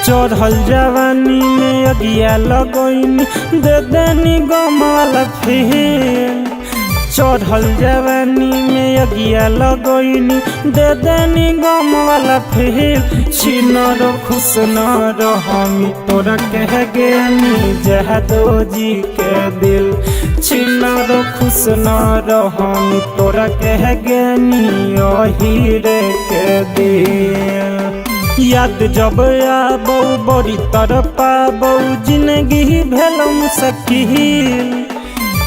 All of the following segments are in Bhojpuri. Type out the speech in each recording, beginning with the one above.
चढ़ल जवानी में अगिया लगैनी दे देनी गम वाला फेल। चढ़ल जवानी में अगिया लगैनी दे देनी गम वाला फेल। छिनर खुश न रहमी तोरा कह गेनी जहदो जी के दिल। छिनर खुश न रहमी तोरा कह गेनी हीरे के दिल। याद जब आबौ बड़ी तरपाबौ जिंदगी भेलौ मुश्किल।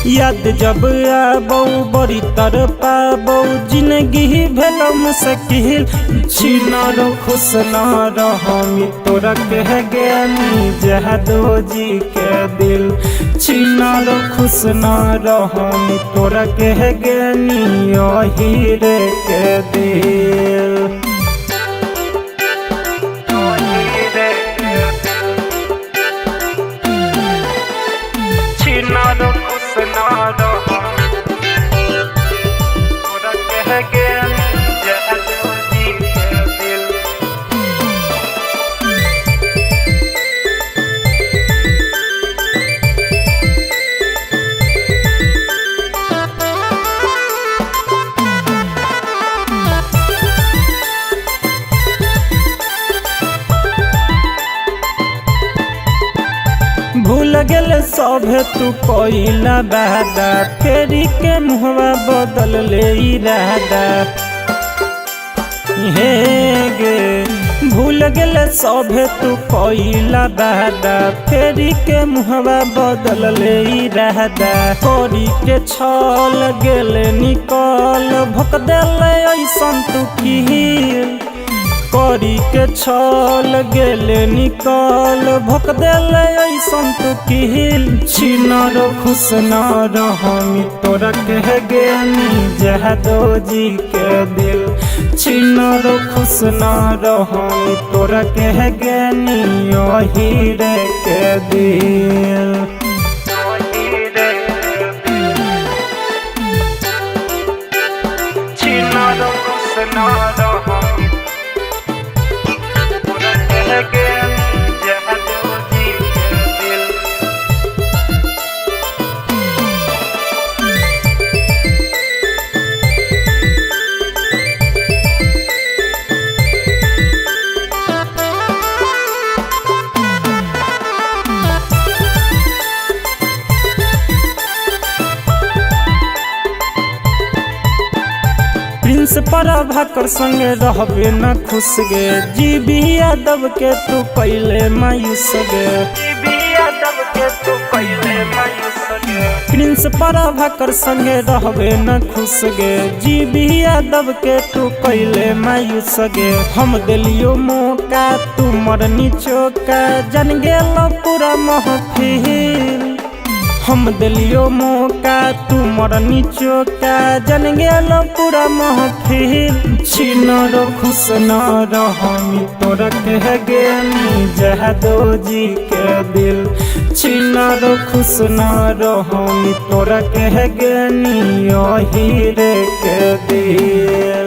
याद जब आबौ बड़ी तरपाबौ जिंदगी भेलौ मुश्किल। छिनर खुश न रहमी तोरा कह गेनी जहदो जी के दिल। छिनर खुश न रहमी तोरा कह गेनी हीरे के दिल। छिनर खुश न रहमी तोरा कह गेनी जहदो जी के दिल। भूल गेल सभे तू कोइला बादा फेरी के मुहवा बदल ले इरादा। हे गे भूल गेल सभे तू कोइला बादा फेरी के मुहवा बदल ले इरादा। करी के छल गेल निकल भक देले ऐसन तू किल। करी के छल गेले निकल भक देले ऐसन तू किल। छिनर खुश न रहमी तोरा कह गेनी जहदो जी के दिल। छिनर खुश न रहमी तोरा कह गेनी हीरे के दिल। छिनर खुश न रहमी जहदो जी के दिल। प्रिंस प्रभाकर संगे रहबे न खुश गे। जीबी यादव के तू पहले मायूस गे। प्रिंस प्रभाकर संगे रहबे न खुश गे। जीबी यादव के तू पहले मायूस गे। हम दिलियो मौका तू मरनी चौका जन गेल पूरा महफिल। हम दिलियो मौका तू मरनी चौका जन गेल पूरा महफिल। छिनर खुश न रहमी तोरा कह गेनी जहदो जी के दिल। छिनर खुश न रहमी तोरा कह गेनी हीरे के दिल।